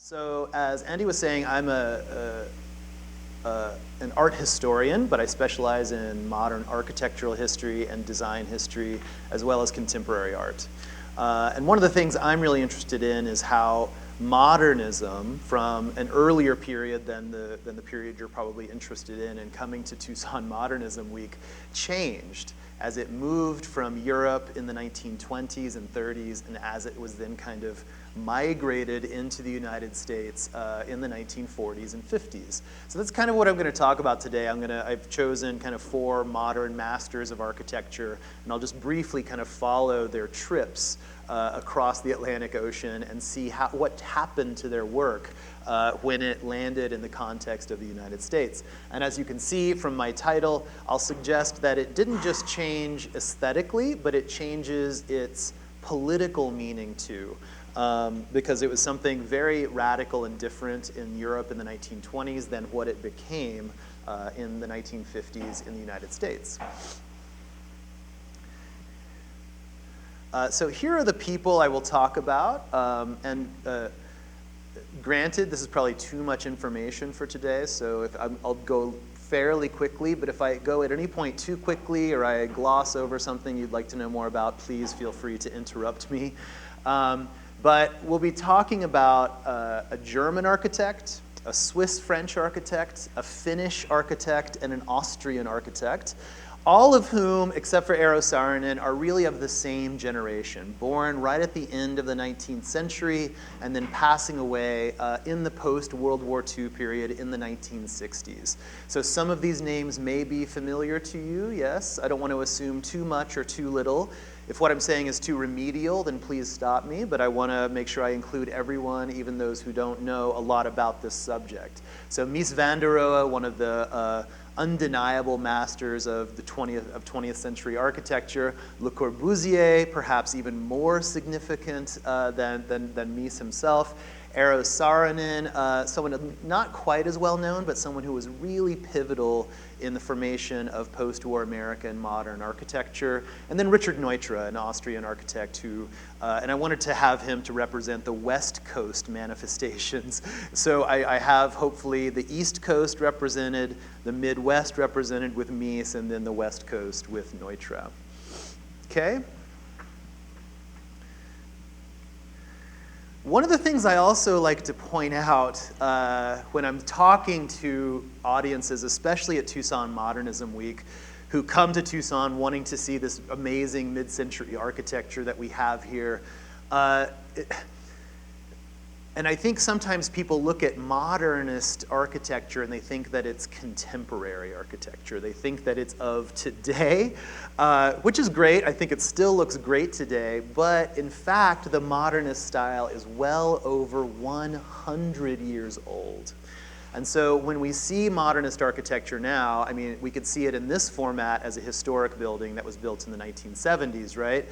So as Andy was saying, I'm an art historian, but I specialize in modern architectural history and design history, as well as contemporary art. And one of the things I'm really interested in is how modernism, from an earlier period than the period you're probably interested in, and coming to Tucson Modernism Week, changed as it moved from Europe in the 1920s and 30s, and as it was then kind of migrated into the United States in the 1940s and 50s. So that's kind of what I'm going to talk about today. I've chosen kind of 4 modern masters of architecture, and I'll just briefly kind of follow their trips across the Atlantic Ocean and see what happened to their work when it landed in the context of the United States. And as you can see from my title, I'll suggest that it didn't just change aesthetically, but it changes its political meaning too. Because it was something very radical and different in Europe in the 1920s than what it became in the 1950s in the United States. So here are the people I will talk about. Granted, this is probably too much information for today, so I'll go fairly quickly, but if I go at any point too quickly or I gloss over something you'd like to know more about, please feel free to interrupt me. But we'll be talking about a German architect, a Swiss-French architect, a Finnish architect, and an Austrian architect, all of whom, except for Eero Saarinen, are really of the same generation, born right at the end of the 19th century and then passing away in the post-World War II period in the 1960s. So some of these names may be familiar to you, yes. I don't want to assume too much or too little. If what I'm saying is too remedial, then please stop me, but I want to make sure I include everyone, even those who don't know a lot about this subject. So Mies van der Rohe, one of the undeniable masters of the 20th century architecture. Le Corbusier, perhaps even more significant than Mies himself. Eero Saarinen, someone not quite as well known, but someone who was really pivotal in the formation of post-war American modern architecture. And then Richard Neutra, an Austrian architect who, and I wanted to have him to represent the West Coast manifestations. So I have hopefully the East Coast represented, the Midwest represented with Mies, and then the West Coast with Neutra. Okay? One of the things I also like to point out when I'm talking to audiences, especially at Tucson Modernism Week, who come to Tucson wanting to see this amazing mid-century architecture that we have here, and I think sometimes people look at modernist architecture and they think that it's contemporary architecture. They think that it's of today, which is great. I think it still looks great today, but in fact, the modernist style is well over 100 years old. And so when we see modernist architecture now, I mean, we could see it in this format as a historic building that was built in the 1970s, right?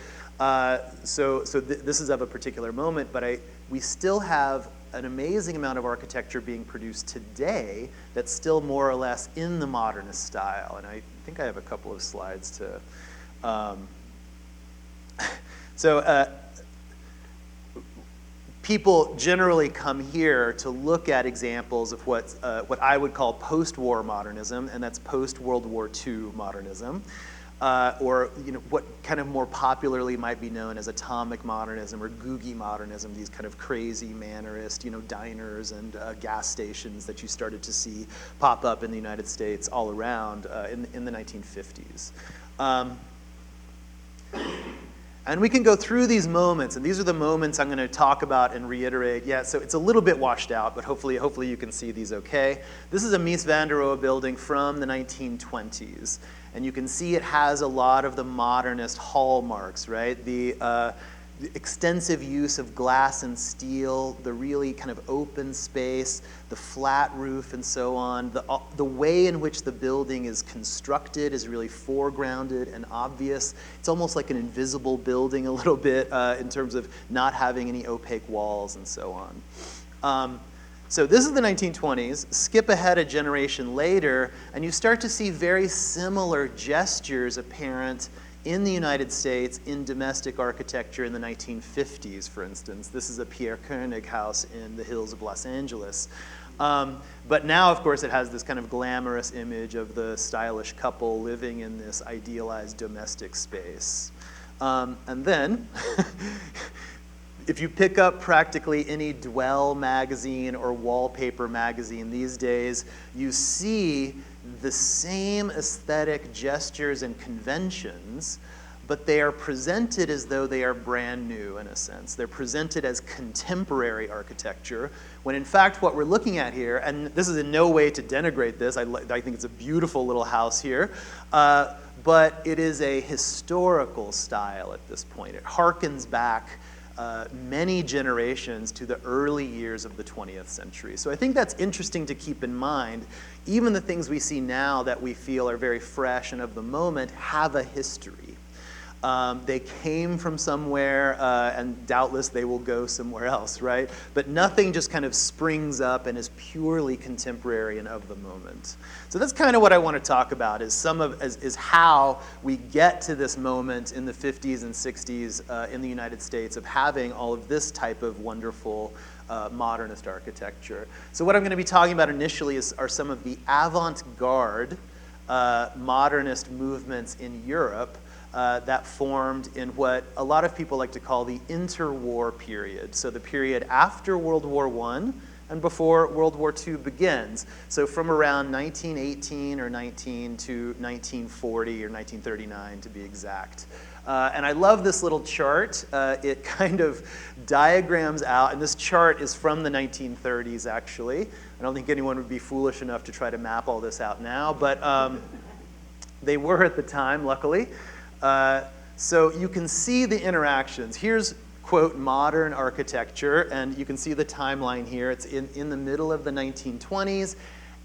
This is of a particular moment, but we still have an amazing amount of architecture being produced today that's still more or less in the modernist style. And I think I have a couple of slides to... People generally come here to look at examples of what I would call post-war modernism, and that's post-World War II modernism. Or what kind of more popularly might be known as atomic modernism or googie modernism, these kind of crazy mannerist, diners and gas stations that you started to see pop up in the United States all around in the 1950s. And we can go through these moments, and these are the moments I'm going to talk about and reiterate. Yeah, so it's a little bit washed out, but hopefully you can see these okay. This is a Mies van der Rohe building from the 1920s. And you can see it has a lot of the modernist hallmarks, right? The extensive use of glass and steel, the really kind of open space, the flat roof and so on. The way in which the building is constructed is really foregrounded and obvious. It's almost like an invisible building a little bit in terms of not having any opaque walls and so on. So this is the 1920s. Skip ahead a generation later, and you start to see very similar gestures apparent in the United States in domestic architecture in the 1950s, for instance. This is a Pierre Koenig house in the hills of Los Angeles. But now, of course, it has this kind of glamorous image of the stylish couple living in this idealized domestic space. And then, if you pick up practically any Dwell magazine or Wallpaper magazine these days, you see the same aesthetic gestures and conventions, but they are presented as though they are brand new in a sense. They're presented as contemporary architecture, when in fact what we're looking at here, and this is in no way to denigrate this, I think it's a beautiful little house here, but it is a historical style at this point. It harkens back many generations to the early years of the 20th century. So I think that's interesting to keep in mind. Even the things we see now that we feel are very fresh and of the moment have a history. They came from somewhere, and doubtless they will go somewhere else, right? But nothing just kind of springs up and is purely contemporary and of the moment. So that's kind of what I want to talk about, is how we get to this moment in the 50s and 60s in the United States of having all of this type of wonderful modernist architecture. So what I'm going to be talking about initially are some of the avant-garde modernist movements in Europe that formed in what a lot of people like to call the interwar period. So the period after World War I and before World War II begins. So from around 1918 or 19 to 1940 or 1939 to be exact. And I love this little chart. It kind of diagrams out, and this chart is from the 1930s actually. I don't think anyone would be foolish enough to try to map all this out now, but they were at the time, luckily. So you can see the interactions. Here's, quote, modern architecture, and you can see the timeline here. It's in the middle of the 1920s,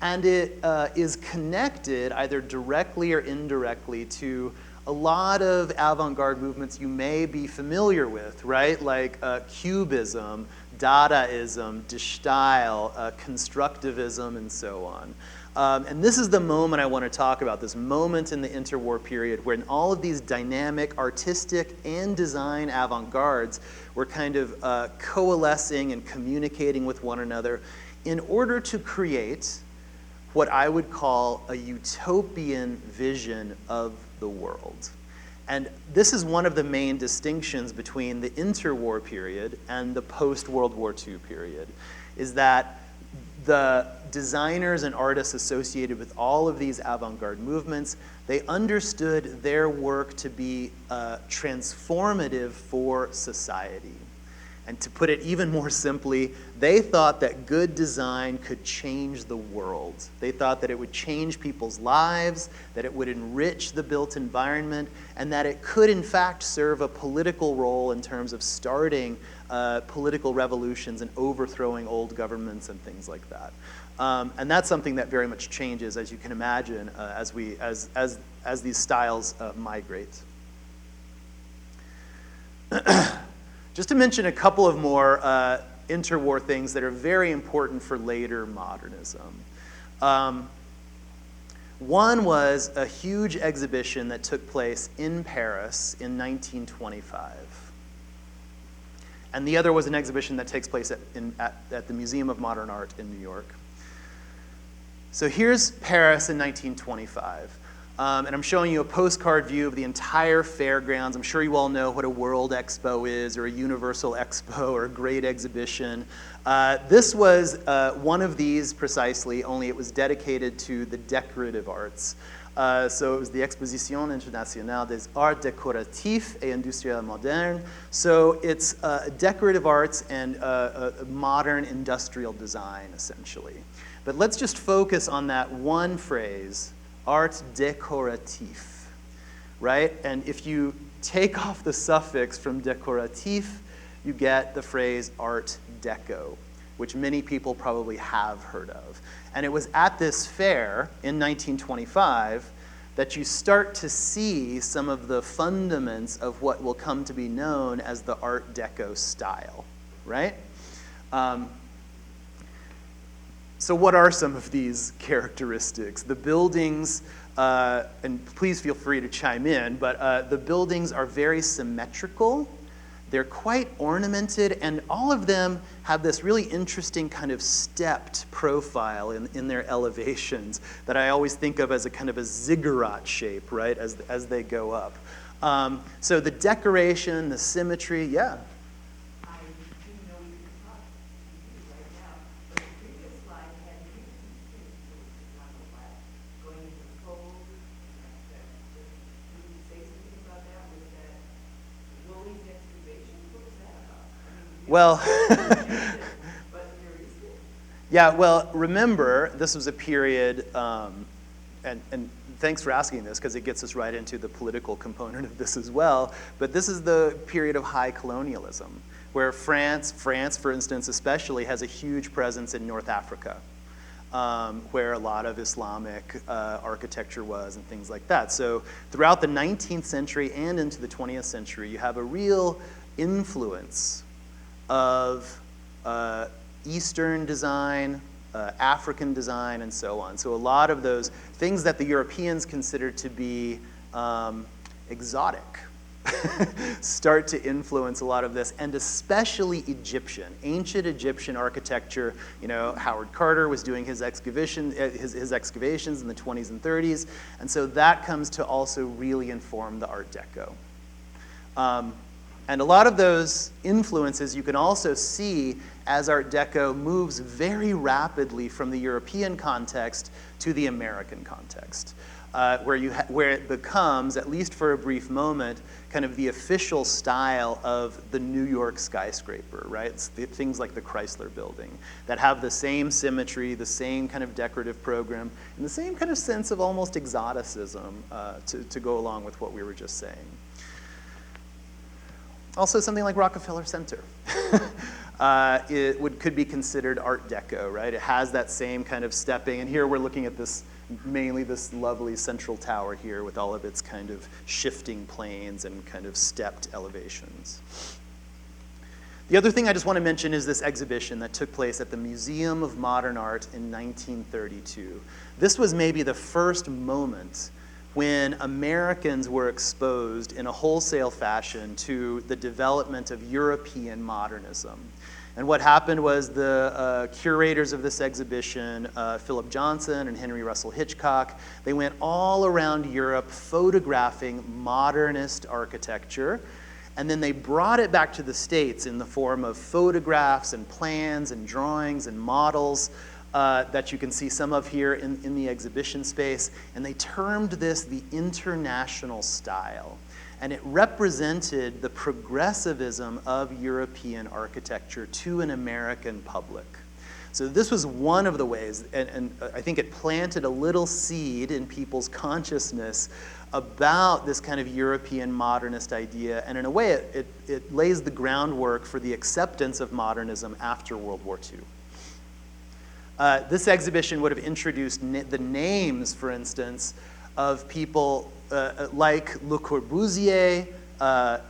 and it is connected either directly or indirectly to a lot of avant-garde movements you may be familiar with, right? Like Cubism, Dadaism, De Stijl, Constructivism, and so on. And this is the moment I want to talk about, this moment in the interwar period when all of these dynamic, artistic, and design avant-gardes were kind of coalescing and communicating with one another in order to create what I would call a utopian vision of the world. And this is one of the main distinctions between the interwar period and the post-World War II period, is that the designers and artists associated with all of these avant-garde movements, they understood their work to be transformative for society. And to put it even more simply, they thought that good design could change the world. They thought that it would change people's lives, that it would enrich the built environment, and that it could in fact serve a political role in terms of starting political revolutions and overthrowing old governments and things like that. And that's something that very much changes, as you can imagine, as these styles migrate. Just to mention a couple of more interwar things that are very important for later modernism. One was a huge exhibition that took place in Paris in 1925. And the other was an exhibition that takes place at the Museum of Modern Art in New York. So here's Paris in 1925. And I'm showing you a postcard view of the entire fairgrounds. I'm sure you all know what a World Expo is, or a Universal Expo, or a great exhibition. This was one of these precisely, only it was dedicated to the decorative arts. So it was the Exposition Internationale des Arts Décoratifs et Industriels Modernes. So it's decorative arts and modern industrial design, essentially. But let's just focus on that one phrase, art décoratif, right? And if you take off the suffix from décoratif, you get the phrase art deco, which many people probably have heard of. And it was at this fair in 1925 that you start to see some of the fundaments of what will come to be known as the art deco style, right? So So what are some of these characteristics? The buildings, and please feel free to chime in, but the buildings are very symmetrical. They're quite ornamented, and all of them have this really interesting kind of stepped profile in their elevations that I always think of as a kind of a ziggurat shape, right, as they go up. So the decoration, the symmetry, yeah? I didn't know we could talk right now, but the previous slide had going into the fold. Can you say something about that? Was that Woolly's excavation? What was that about? Well, but there is it. yeah, well, remember, this was a period, and thanks for asking this, because it gets us right into the political component of this as well, but this is the period of high colonialism, where France, for instance, especially, has a huge presence in North Africa, where a lot of Islamic architecture was and things like that. So throughout the 19th century and into the 20th century, you have a real influence of Eastern design, African design, and so on. So a lot of those things that the Europeans considered to be exotic start to influence a lot of this, and especially Egyptian, ancient Egyptian architecture. You know, Howard Carter was doing his excavations in the 20s and 30s, and so that comes to also really inform the Art Deco. And a lot of those influences you can also see as Art Deco moves very rapidly from the European context to the American context, where it becomes, at least for a brief moment, kind of the official style of the New York skyscraper, right? It's things like the Chrysler Building that have the same symmetry, the same kind of decorative program, and the same kind of sense of almost exoticism to go along with what we were just saying. Also, something like Rockefeller Center. Could be considered Art Deco, right? It has that same kind of stepping, and here we're looking at this, mainly this lovely central tower here with all of its kind of shifting planes and kind of stepped elevations. The other thing I just want to mention is this exhibition that took place at the Museum of Modern Art in 1932. This was maybe the first moment when Americans were exposed in a wholesale fashion to the development of European modernism. And what happened was the curators of this exhibition, Philip Johnson and Henry Russell Hitchcock, they went all around Europe photographing modernist architecture, and then they brought it back to the States in the form of photographs and plans and drawings and models that you can see some of here in the exhibition space, and they termed this the international style. And it represented the progressivism of European architecture to an American public. So this was one of the ways, and I think it planted a little seed in people's consciousness about this kind of European modernist idea, and in a way it lays the groundwork for the acceptance of modernism after World War II. This exhibition would have introduced the names, for instance, of people like Le Corbusier,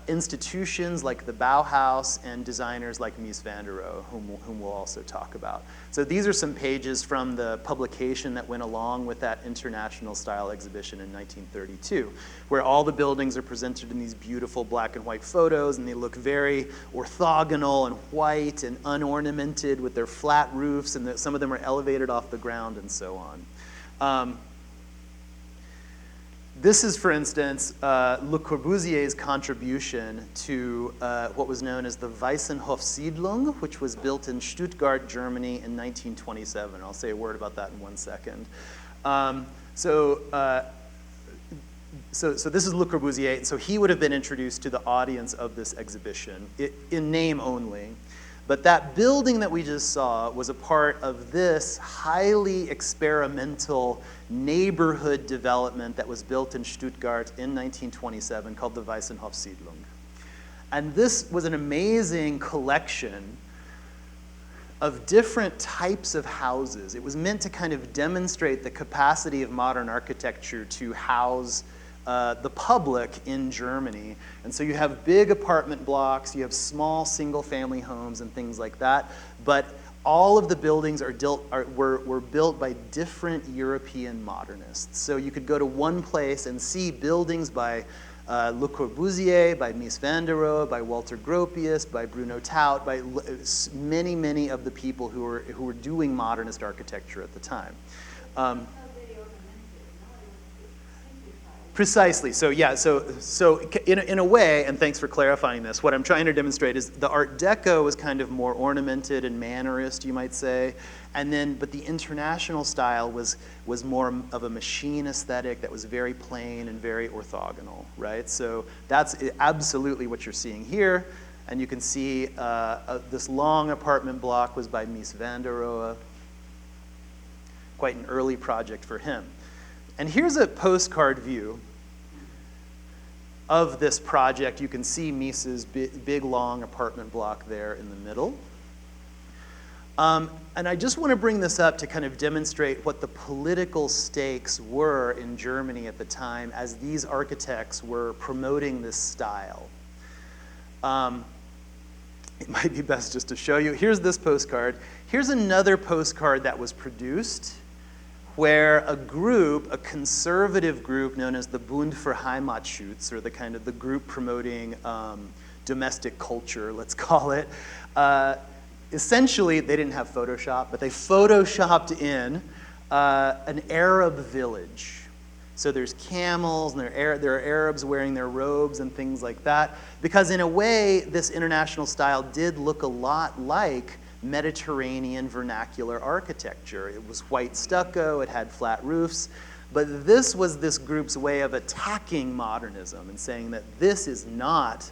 institutions like the Bauhaus, and designers like Mies van der Rohe, whom we'll also talk about. So these are some pages from the publication that went along with that international style exhibition in 1932, where all the buildings are presented in these beautiful black and white photos, and they look very orthogonal and white and unornamented with their flat roofs, and some of them are elevated off the ground and so on. This is, for instance, Le Corbusier's contribution to what was known as the Weissenhof-Siedlung, which was built in Stuttgart, Germany in 1927. I'll say a word about that in 1 second. So this is Le Corbusier. So he would have been introduced to the audience of this exhibition, in name only. But that building that we just saw was a part of this highly experimental neighborhood development that was built in Stuttgart in 1927 called the Weissenhof-Siedlung. And this was an amazing collection of different types of houses. It was meant to kind of demonstrate the capacity of modern architecture to house the public in Germany. And so you have big apartment blocks, you have small single-family homes and things like that, but all of the buildings were built by different European modernists. So you could go to one place and see buildings by Le Corbusier, by Mies van der Rohe, by Walter Gropius, by Bruno Taut, by many, many of the people who were doing modernist architecture at the time. Precisely. So yeah. So in a way, and thanks for clarifying this. What I'm trying to demonstrate is the Art Deco was kind of more ornamented and mannerist, you might say, but the International style was more of a machine aesthetic that was very plain and very orthogonal, right? So that's absolutely what you're seeing here, and you can see this long apartment block was by Mies van der Rohe. Quite an early project for him. And here's a postcard view of this project. You can see Mies's big, long apartment block there in the middle. And I just want to bring this up to kind of demonstrate what the political stakes were in Germany at the time as these architects were promoting this style. It might be best just to show you. Here's this postcard. Here's another postcard that was produced where a conservative group known as the Bund für Heimatschutz, or the group promoting domestic culture, let's call it, essentially, they didn't have Photoshop, but they Photoshopped in an Arab village. So there's camels, and there are Arabs wearing their robes and things like that, because in a way, this International style did look a lot like Mediterranean vernacular architecture. It was white stucco, it had flat roofs, but this was this group's way of attacking modernism and saying that this is not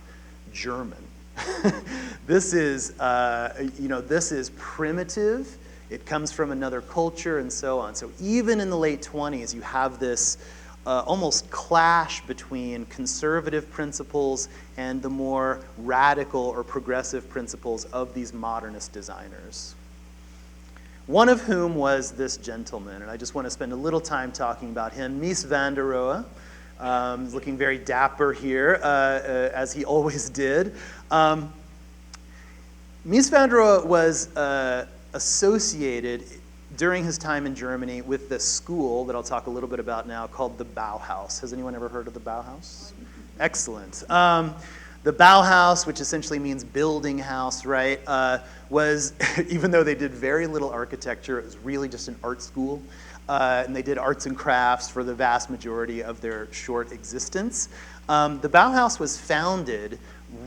German. This is, this is primitive, it comes from another culture and so on. So even in the late 20s, you have this almost clash between conservative principles and the more radical or progressive principles of these modernist designers. One of whom was this gentleman, and I just want to spend a little time talking about him, Mies van der Rohe. He's looking very dapper here, as he always did. Mies van der Rohe was associated during his time in Germany with this school that I'll talk a little bit about now called the Bauhaus. Has anyone ever heard of the Bauhaus? Excellent. The Bauhaus, which essentially means building house, right, was, even though they did very little architecture, it was really just an art school. And they did arts and crafts for the vast majority of their short existence. The Bauhaus was founded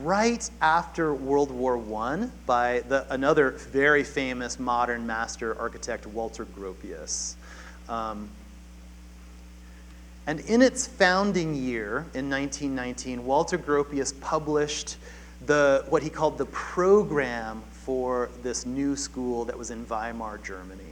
right after World War I by another very famous modern master architect, Walter Gropius. And in its founding year, in 1919, Walter Gropius published what he called the program for this new school that was in Weimar, Germany.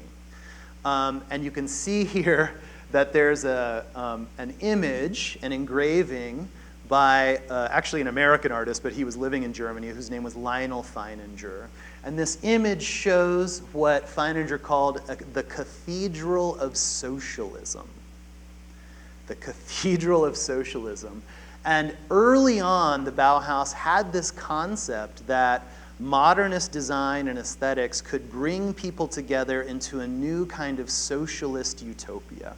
And you can see here that there's an image, an engraving, by actually an American artist, but he was living in Germany, whose name was Lionel Feininger. And this image shows what Feininger called the Cathedral of Socialism. The Cathedral of Socialism. And early on, the Bauhaus had this concept that modernist design and aesthetics could bring people together into a new kind of socialist utopia.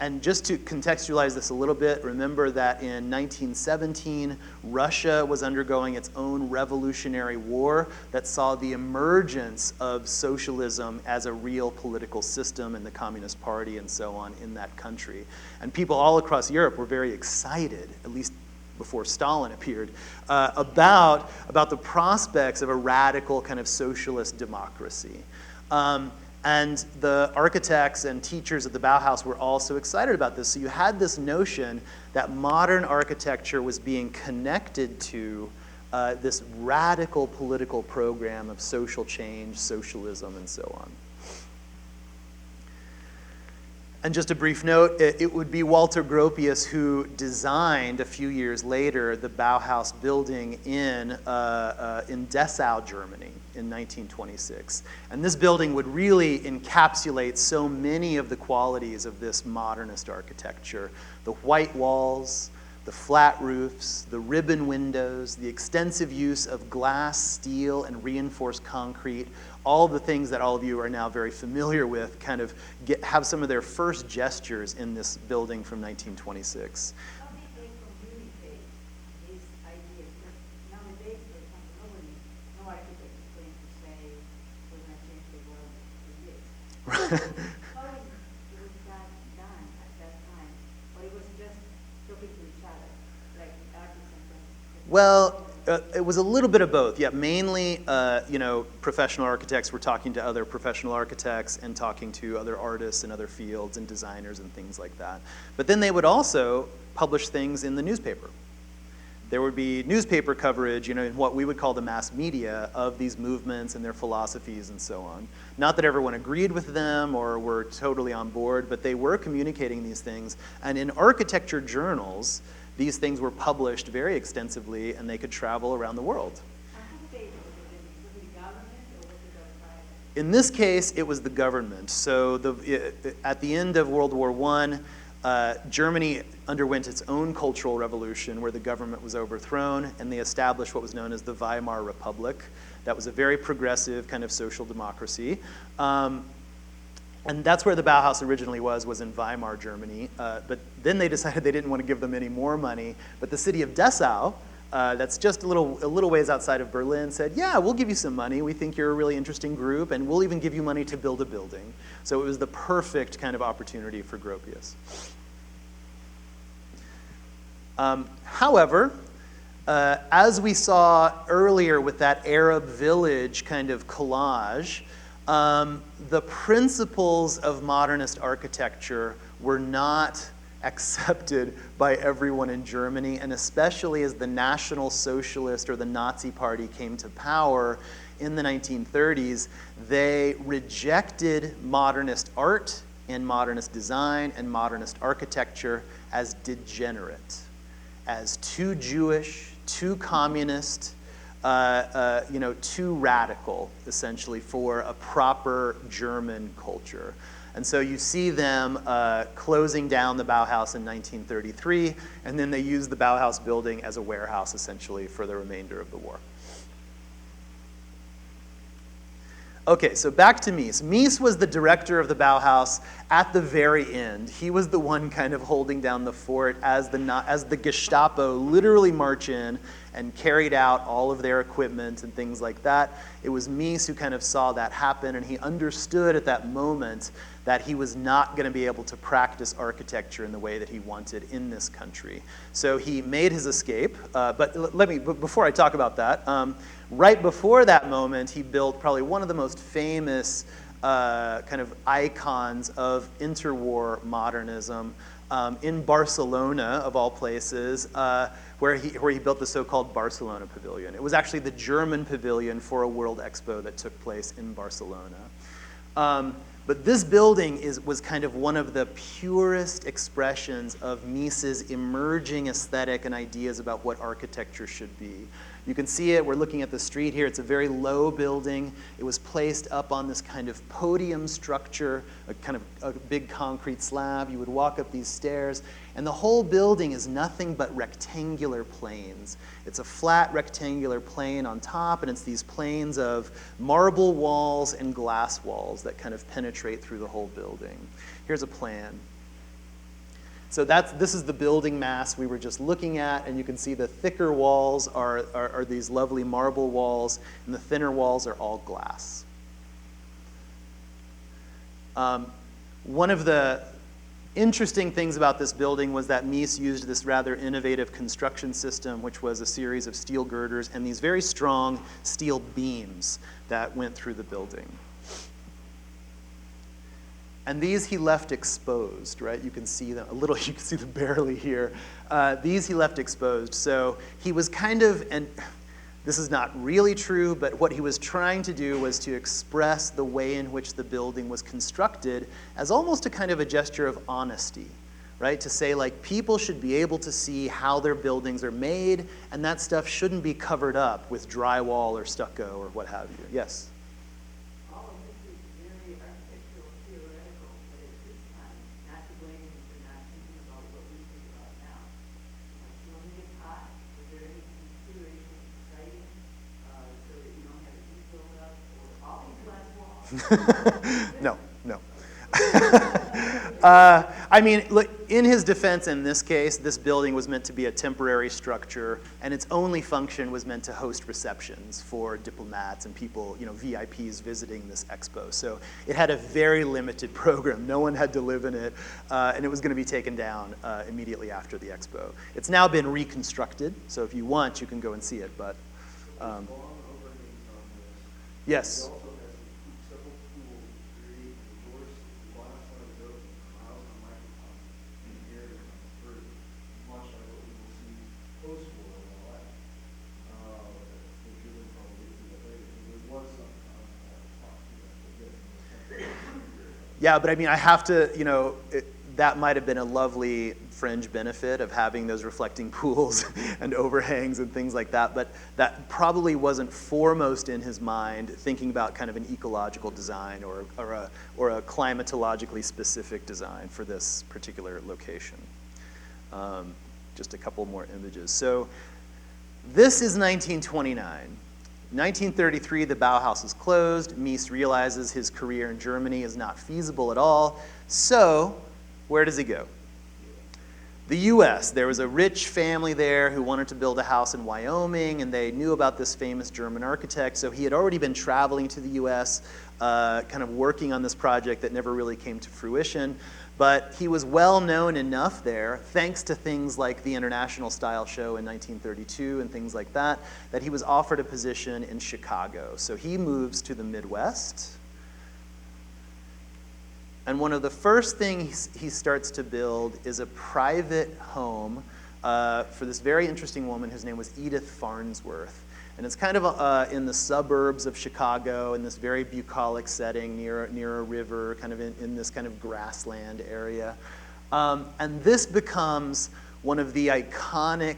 And just to contextualize this a little bit, remember that in 1917, Russia was undergoing its own revolutionary war that saw the emergence of socialism as a real political system in the Communist Party and so on in that country. And people all across Europe were very excited, at least before Stalin appeared, about the prospects of a radical kind of socialist democracy. And the architects and teachers at the Bauhaus were also excited about this. So you had this notion that modern architecture was being connected to this radical political program of social change, socialism, and so on. And just a brief note, it would be Walter Gropius who designed, a few years later, the Bauhaus building in Dessau, Germany, in 1926. And this building would really encapsulate so many of the qualities of this modernist architecture. The white walls, the flat roofs, the ribbon windows, the extensive use of glass, steel, and reinforced concrete, all the things that all of you are now very familiar with kind of have some of their first gestures in this building from 1926. How did they communicate these ideas? Because nowadays, for example, no architect is going to say, we're going to change the world to this. How was that done at that time? Or it was just talking to each other, like artists and then... Well, it was a little bit of both. Yeah, mainly, professional architects were talking to other professional architects and talking to other artists in other fields and designers and things like that. But then they would also publish things in the newspaper. There would be newspaper coverage, in what we would call the mass media of these movements and their philosophies and so on. Not that everyone agreed with them or were totally on board, but they were communicating these things. And in architecture journals, these things were published very extensively, and they could travel around the world. In this case, it was the government. So at the end of World War I, Germany underwent its own cultural revolution where the government was overthrown, and they established what was known as the Weimar Republic. That was a very progressive kind of social democracy. And that's where the Bauhaus originally was in Weimar, Germany. But then they decided they didn't want to give them any more money. But the city of Dessau, that's just a little ways outside of Berlin, said, yeah, we'll give you some money. We think you're a really interesting group, and we'll even give you money to build a building. So it was the perfect kind of opportunity for Gropius. However, as we saw earlier with that Arab village kind of collage, the principles of modernist architecture were not accepted by everyone in Germany, and especially as the National Socialist or the Nazi Party came to power in the 1930s, they rejected modernist art and modernist design and modernist architecture as degenerate, as too Jewish, too communist, too radical, essentially, for a proper German culture. And so you see them closing down the Bauhaus in 1933, and then they use the Bauhaus building as a warehouse, essentially, for the remainder of the war. Okay, so back to Mies. Mies was the director of the Bauhaus at the very end. He was the one kind of holding down the fort as the Gestapo literally march in and carried out all of their equipment and things like that. It was Mies who kind of saw that happen, and he understood at that moment that he was not going to be able to practice architecture in the way that he wanted in this country. So he made his escape, but before I talk about that, right before that moment, he built probably one of the most famous kind of icons of interwar modernism in Barcelona, of all places, where he built the so-called Barcelona Pavilion. It was actually the German pavilion for a World Expo that took place in Barcelona. But this building was kind of one of the purest expressions of Mies's emerging aesthetic and ideas about what architecture should be. You can see it, we're looking at the street here, it's a very low building. It was placed up on this kind of podium structure, a kind of a big concrete slab. You would walk up these stairs, and the whole building is nothing but rectangular planes. It's a flat rectangular plane on top, and it's these planes of marble walls and glass walls that kind of penetrate through the whole building. Here's a plan. So this is the building mass we were just looking at, and you can see the thicker walls are these lovely marble walls, and the thinner walls are all glass. One of the interesting things about this building was that Mies used this rather innovative construction system, which was a series of steel girders and these very strong steel beams that went through the building. And these he left exposed, right? You can see them a little, you can see them barely here. These he left exposed. So he was kind of, and this is not really true, but what he was trying to do was to express the way in which the building was constructed as almost a kind of a gesture of honesty, right? To say, like, people should be able to see how their buildings are made, and that stuff shouldn't be covered up with drywall or stucco or what have you. Yes? No, no. I mean, look, in his defense in this case, this building was meant to be a temporary structure, and its only function was meant to host receptions for diplomats and people, VIPs visiting this expo. So it had a very limited program. No one had to live in it, and it was going to be taken down immediately after the expo. It's now been reconstructed, so if you want, you can go and see it, but yes. Yeah, but I mean, I have to, that might have been a lovely fringe benefit of having those reflecting pools and overhangs and things like that, but that probably wasn't foremost in his mind, thinking about kind of an ecological design or a climatologically specific design for this particular location. Just a couple more images. So this is 1929. 1933, the Bauhaus is closed. Mies realizes his career in Germany is not feasible at all. So, where does he go? The US. There was a rich family there who wanted to build a house in Wyoming, and they knew about this famous German architect. So he had already been traveling to the US, kind of working on this project that never really came to fruition. But he was well known enough there, thanks to things like the International Style Show in 1932 and things like that, that he was offered a position in Chicago. So he moves to the Midwest. And one of the first things he starts to build is a private home for this very interesting woman whose name was Edith Farnsworth. And it's kind of in the suburbs of Chicago, in this very bucolic setting near a river, kind of in this kind of grassland area. And this becomes one of the iconic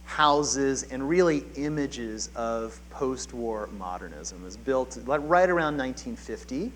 houses and really images of post-war modernism. It was built right around 1950.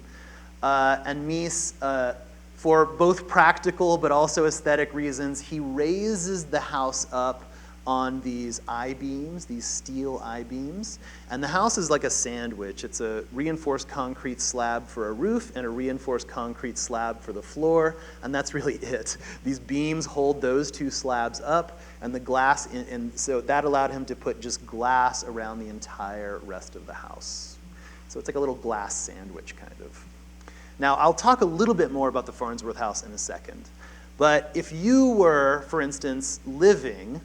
And Mies, for both practical but also aesthetic reasons, he raises the house up on these I-beams, these steel I-beams. And the house is like a sandwich. It's a reinforced concrete slab for a roof and a reinforced concrete slab for the floor, and that's really it. These beams hold those two slabs up, and the glass, and so that allowed him to put just glass around the entire rest of the house. So it's like a little glass sandwich, kind of. Now, I'll talk a little bit more about the Farnsworth house in a second. But if you were, for instance, living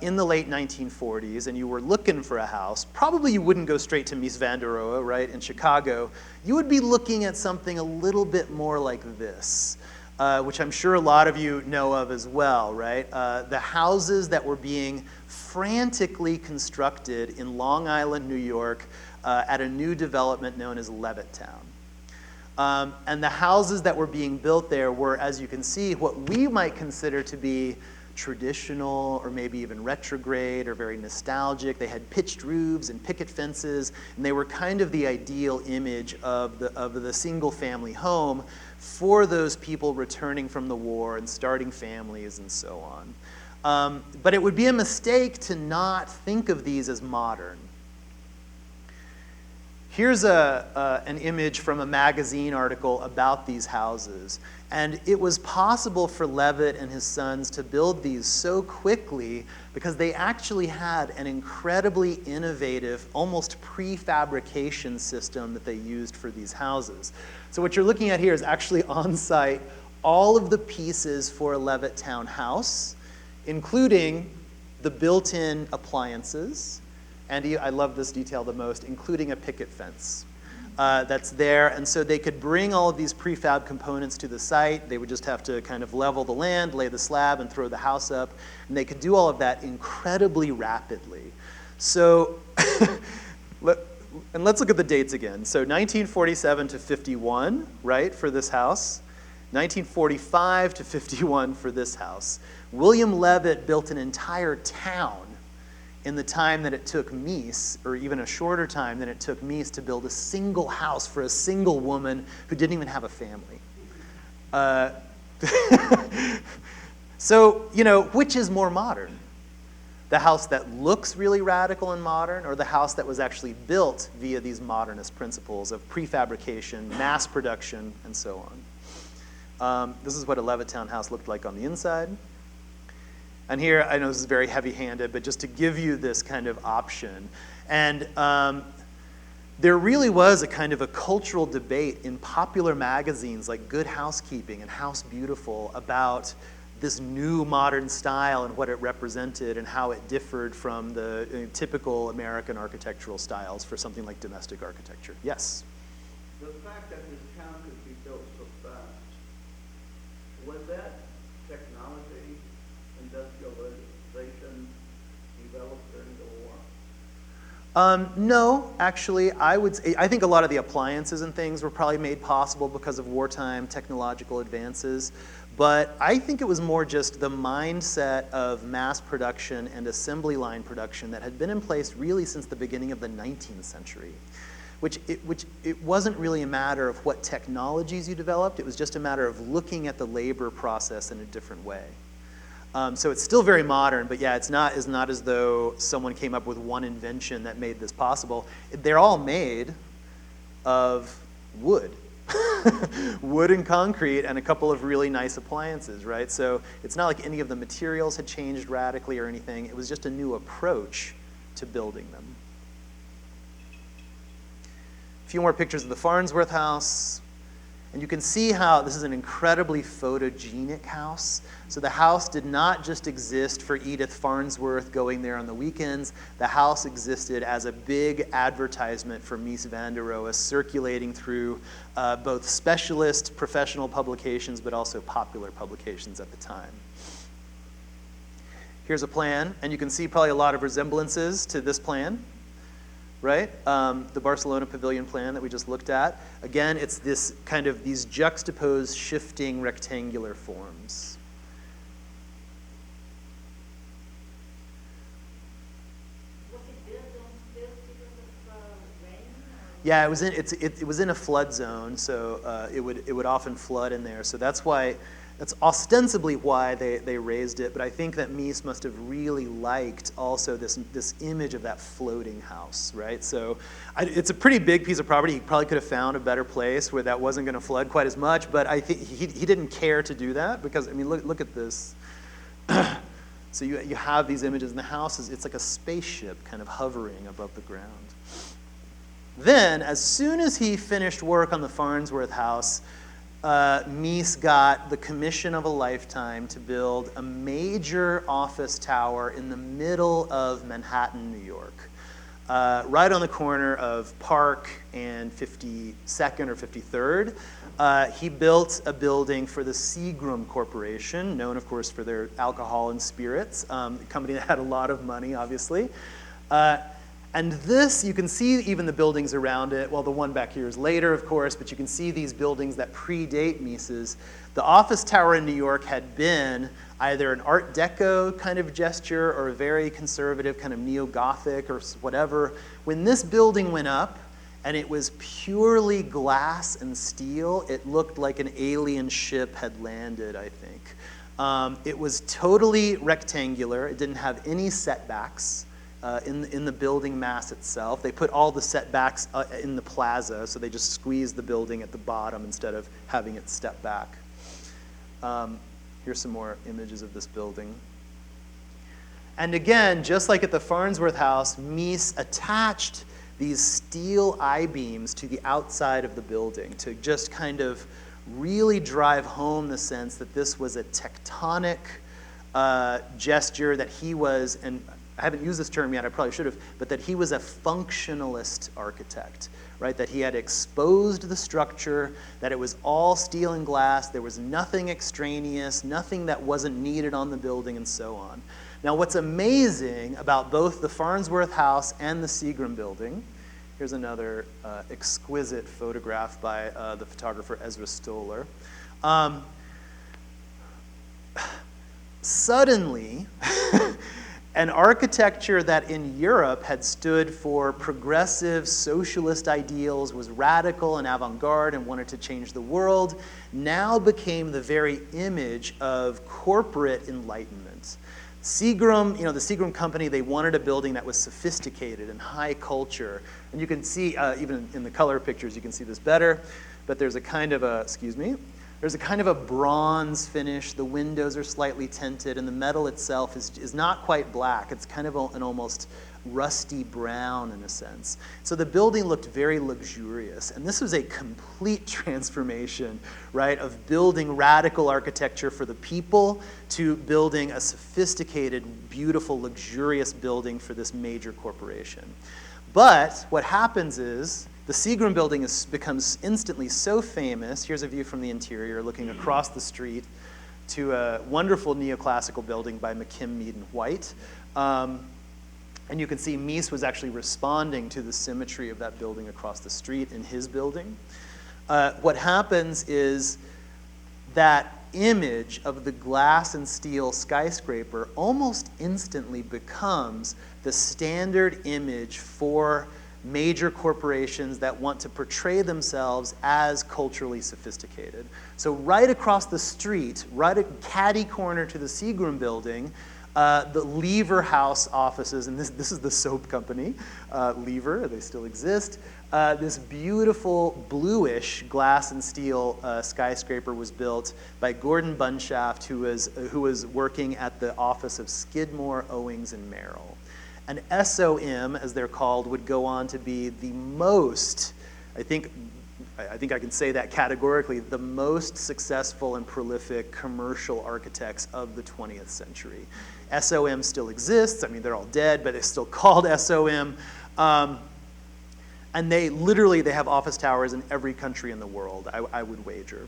in the late 1940s and you were looking for a house, probably you wouldn't go straight to Mies van der Rohe, right, in Chicago. You would be looking at something a little bit more like this, which I'm sure a lot of you know of as well, right? The houses that were being frantically constructed in Long Island, New York, at a new development known as Levittown. And the houses that were being built there were, as you can see, what we might consider to be traditional or maybe even retrograde or very nostalgic. They had pitched roofs and picket fences, and they were kind of the ideal image of the single-family home for those people returning from the war and starting families and so on. But it would be a mistake to not think of these as modern. Here's an image from a magazine article about these houses. And it was possible for Levitt and his sons to build these so quickly because they actually had an incredibly innovative, almost prefabrication system that they used for these houses. So what you're looking at here is actually on site all of the pieces for a Levittown house, including the built-in appliances. Andy, I love this detail the most, including a picket fence that's there. And so they could bring all of these prefab components to the site. They would just have to kind of level the land, lay the slab, and throw the house up. And they could do all of that incredibly rapidly. So, and let's look at the dates again. So 1947 to 51, right, for this house. 1945 to 51 for this house. William Levitt built an entire town in the time that it took Mies, or even a shorter time than it took Mies to build a single house for a single woman who didn't even have a family. So, which is more modern? the house that looks really radical and modern, or the house that was actually built via these modernist principles of prefabrication, mass production, and so on. This is what a Levittown house looked like on the inside. And here, I know this is very heavy-handed, but just to give you this kind of option. And there really was a kind of a cultural debate in popular magazines like Good Housekeeping and House Beautiful about this new modern style and what it represented and how it differed from the typical American architectural styles for something like domestic architecture. Yes? The fact that this town could be built so fast, was that technology, industrialization developed during the war? No, actually, I think a lot of the appliances and things were probably made possible because of wartime technological advances. But I think it was more just the mindset of mass production and assembly line production that had been in place really since the beginning of the 19th century. Which it wasn't really a matter of what technologies you developed, it was just a matter of looking at the labor process in a different way. So it's still very modern, but yeah, it's not as though someone came up with one invention that made this possible. They're all made of wood. Wood and concrete and a couple of really nice appliances, right? So it's not like any of the materials had changed radically or anything. It was just a new approach to building them. A few more pictures of the Farnsworth house. And you can see how this is an incredibly photogenic house. So the house did not just exist for Edith Farnsworth going there on the weekends. The house existed as a big advertisement for Mies van der Rohe, circulating through both specialist professional publications, but also popular publications at the time. Here's a plan, and you can see probably a lot of resemblances to this plan. Right? The Barcelona Pavilion plan that we just looked at. Again, it's this kind of these juxtaposed, shifting, rectangular forms. Was it built because of rain? Yeah, it was in a flood zone, so it would often flood in there. So that's ostensibly why they raised it, but I think that Mies must have really liked also this image of that floating house, right? So it's a pretty big piece of property. He probably could have found a better place where that wasn't going to flood quite as much, but I think he didn't care to do that because, I mean, look at this. So you have these images, and the house it's like a spaceship kind of hovering above the ground. Then, as soon as he finished work on the Farnsworth house, Mies got the commission of a lifetime to build a major office tower in the middle of Manhattan, New York, right on the corner of Park and 52nd or 53rd. He built a building for the Seagram Corporation, known, of course, for their alcohol and spirits, a company that had a lot of money, obviously. And this, you can see even the buildings around it. Well, the one back here is later, of course, but you can see these buildings that predate Mies's. The office tower in New York had been either an Art Deco kind of gesture or a very conservative kind of neo-Gothic or whatever. When this building went up, and it was purely glass and steel, it looked like an alien ship had landed, I think. It was totally rectangular. It didn't have any setbacks. In the building mass itself. They put all the setbacks in the plaza, so they just squeezed the building at the bottom instead of having it step back. Here's some more images of this building. And again, just like at the Farnsworth house, Mies attached these steel I-beams to the outside of the building to just kind of really drive home the sense that this was a tectonic gesture, that he was, and I haven't used this term yet, I probably should have, but that he was a functionalist architect, right? That he had exposed the structure, that it was all steel and glass, there was nothing extraneous, nothing that wasn't needed on the building, and so on. Now, what's amazing about both the Farnsworth house and the Seagram building, here's another exquisite photograph by the photographer Ezra Stoller. Suddenly, an architecture that in Europe had stood for progressive socialist ideals, was radical and avant-garde and wanted to change the world, now became the very image of corporate enlightenment. Seagram, the Seagram company, they wanted a building that was sophisticated and high culture. And you can see, even in the color pictures, you can see this better. But there's a kind of a bronze finish. The windows are slightly tinted, and the metal itself is not quite black. It's kind of an almost rusty brown in a sense. So the building looked very luxurious, and this was a complete transformation, right, of building radical architecture for the people to building a sophisticated, beautiful, luxurious building for this major corporation. But what happens is the Seagram building becomes instantly so famous. Here's a view from the interior looking across the street to a wonderful neoclassical building by McKim, Mead, and White. And you can see Mies was actually responding to the symmetry of that building across the street in his building. What happens is that image of the glass and steel skyscraper almost instantly becomes the standard image for major corporations that want to portray themselves as culturally sophisticated. So right across the street, right at catty corner to the Seagram building, the Lever House offices, and this is the soap company, Lever, they still exist. This beautiful bluish glass and steel skyscraper was built by Gordon Bunshaft, who was working at the office of Skidmore, Owings, and Merrill. And SOM, as they're called, would go on to be the most, I think I can say that categorically, the most successful and prolific commercial architects of the 20th century. SOM still exists. I mean, they're all dead, but it's still called SOM. And they have office towers in every country in the world, I would wager.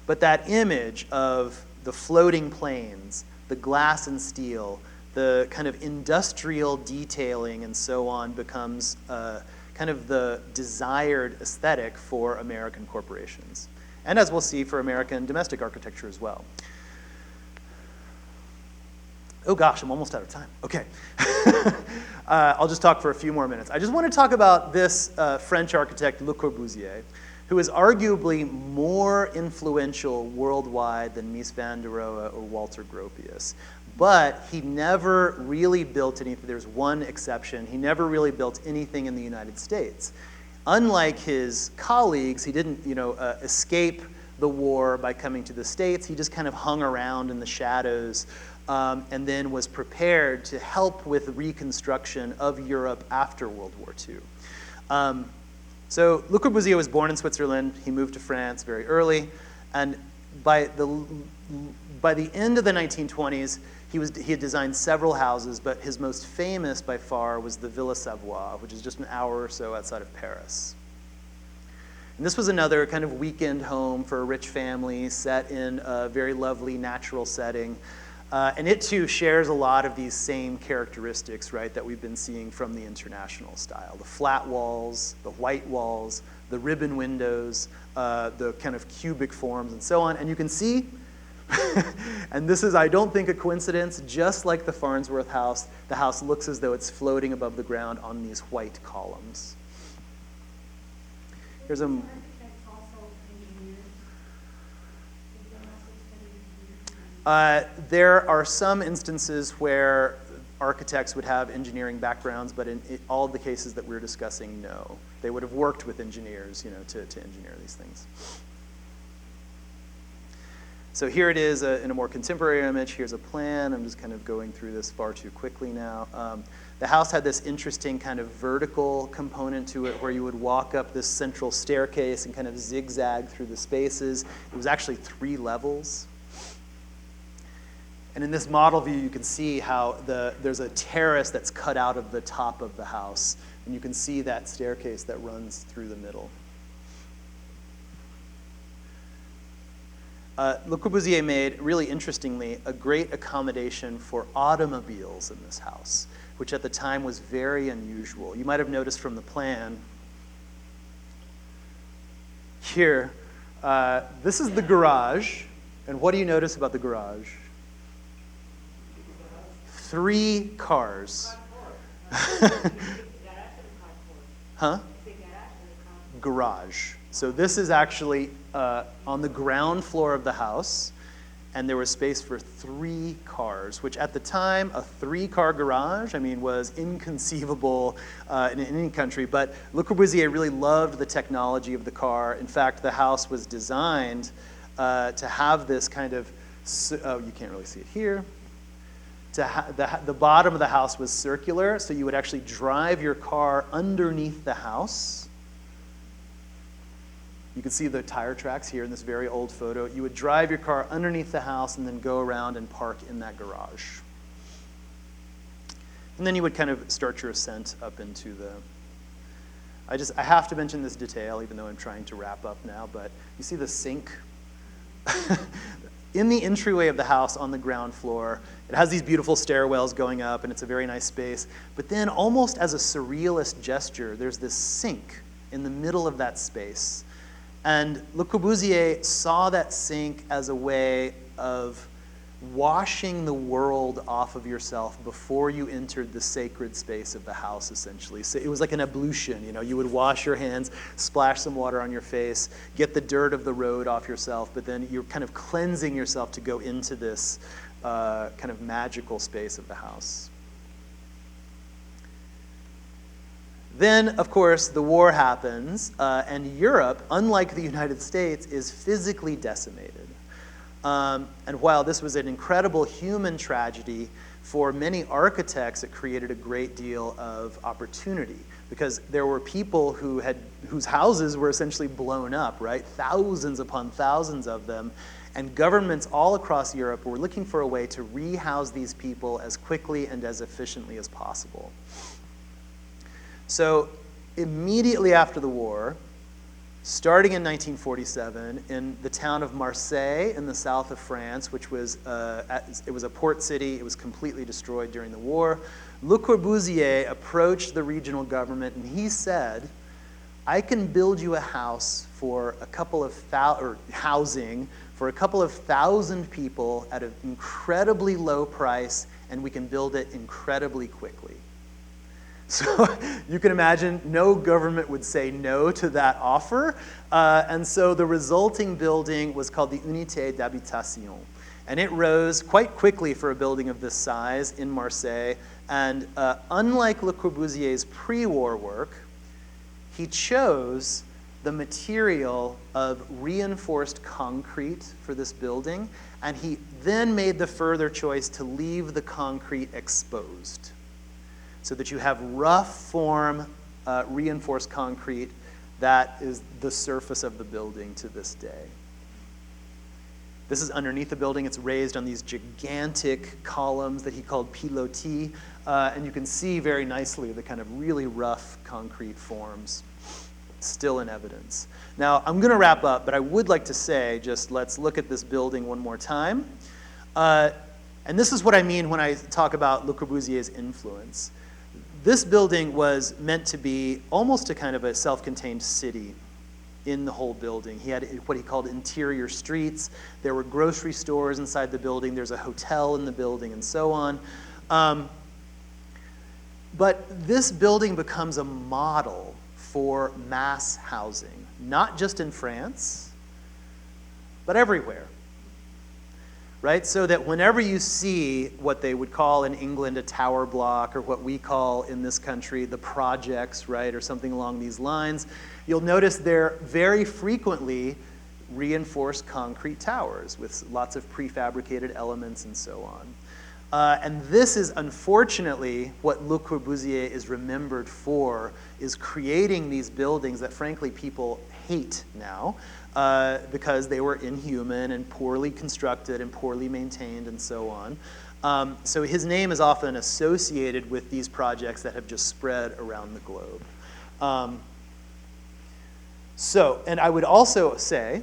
But that image of the floating planes, the glass and steel, the kind of industrial detailing and so on becomes kind of the desired aesthetic for American corporations. And as we'll see, for American domestic architecture as well. Oh gosh, I'm almost out of time. Okay. I'll just talk for a few more minutes. I just want to talk about this French architect, Le Corbusier, who is arguably more influential worldwide than Mies van der Rohe or Walter Gropius. But he never really built anything. There's one exception. He never really built anything in the United States. Unlike his colleagues, he didn't escape the war by coming to the States. He just kind of hung around in the shadows and then was prepared to help with reconstruction of Europe after World War II. So Le Corbusier was born in Switzerland. He moved to France very early. And by the end of the 1920s, he had designed several houses, but his most famous by far was the Villa Savoie, which is just an hour or so outside of Paris. And this was another kind of weekend home for a rich family set in a very lovely natural setting. And it too shares a lot of these same characteristics, right, that we've been seeing from the international style. The flat walls, the white walls, the ribbon windows, the kind of cubic forms and so on. And you can see, and this is, I don't think, a coincidence, just like the Farnsworth house, the house looks as though it's floating above the ground on these white columns. Here's a... There are some instances where architects would have engineering backgrounds, but in all of the cases that we're discussing, no. They would have worked with engineers, to engineer these things. So here it is in a more contemporary image. Here's a plan. I'm just kind of going through this far too quickly now. The house had this interesting kind of vertical component to it where you would walk up this central staircase and kind of zigzag through the spaces. It was actually 3 levels. And in this model view, you can see how there's a terrace that's cut out of the top of the house. And you can see that staircase that runs through the middle. Le Corbusier made, really interestingly, a great accommodation for automobiles in this house, which at the time was very unusual. You might have noticed from the plan here, this is the garage. And what do you notice about the garage? 3 cars. Huh? Garage. So this is actually on the ground floor of the house, and there was space for 3 cars, which at the time, a 3-car garage, I mean, was inconceivable in any country. But Le Corbusier really loved the technology of the car. In fact, the house was designed to have this kind of, oh, you can't really see it here. The bottom of the house was circular, so you would actually drive your car underneath the house. You can see the tire tracks here in this very old photo. You would drive your car underneath the house and then go around and park in that garage. And then you would kind of start your ascent up into the... I have to mention this detail, even though I'm trying to wrap up now, but you see the sink? In the entryway of the house on the ground floor, it has these beautiful stairwells going up, and it's a very nice space. But then, almost as a surrealist gesture, there's this sink in the middle of that space. And Le Corbusier saw that sink as a way of washing the world off of yourself before you entered the sacred space of the house, essentially. So it was like an ablution, you know. You would wash your hands, splash some water on your face, get the dirt of the road off yourself, but then you're kind of cleansing yourself to go into this kind of magical space of the house. Then, of course, the war happens, and Europe, unlike the United States, is physically decimated. And while this was an incredible human tragedy, for many architects, it created a great deal of opportunity, because there were people whose houses were essentially blown up, right? Thousands upon thousands of them. And governments all across Europe were looking for a way to rehouse these people as quickly and as efficiently as possible. So immediately after the war, starting in 1947, in the town of Marseille in the south of France, which was it was a port city, it was completely destroyed during the war, Le Corbusier approached the regional government and he said, I can build you a house for a couple of housing for a couple of thousand people at an incredibly low price, and we can build it incredibly quickly. So you can imagine no government would say no to that offer. And so the resulting building was called the Unité d'Habitation. And it rose quite quickly for a building of this size in Marseille. And unlike Le Corbusier's pre-war work, he chose the material of reinforced concrete for this building. And he then made the further choice to leave the concrete exposed, so that you have rough form reinforced concrete that is the surface of the building to this day. This is underneath the building. It's raised on these gigantic columns that he called pilotis, and you can see very nicely the kind of really rough concrete forms still in evidence. Now, I'm going to wrap up, but I would like to say, just let's look at this building one more time. And this is what I mean when I talk about Le Corbusier's influence. This building was meant to be almost a kind of a self-contained city in the whole building. He had what he called interior streets. There were grocery stores inside the building. There's a hotel in the building and so on. But this building becomes a model for mass housing, not just in France, but everywhere. Right? So that whenever you see what they would call in England a tower block, or what we call in this country the projects, right, or something along these lines, you'll notice they're very frequently reinforced concrete towers with lots of prefabricated elements and so on. And this is unfortunately what Le Corbusier is remembered for, is creating these buildings that frankly people hate now, because they were inhuman and poorly constructed and poorly maintained and so on. So his name is often associated with these projects that have just spread around the globe. And I would also say,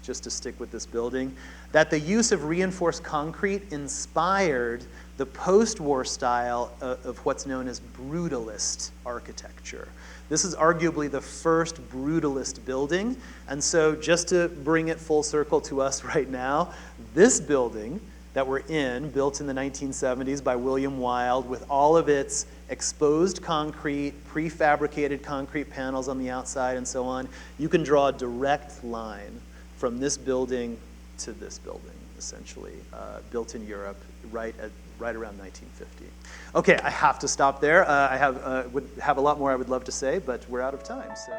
just to stick with this building, that the use of reinforced concrete inspired the post-war style of what's known as brutalist architecture. This is arguably the first brutalist building, and so just to bring it full circle to us right now, this building that we're in, built in the 1970s by William Wilde, with all of its exposed concrete, prefabricated concrete panels on the outside and so on, you can draw a direct line from this building to this building, essentially, built in Europe right around 1950. Okay, I have to stop there. I would have a lot more I would love to say, but we're out of time. So.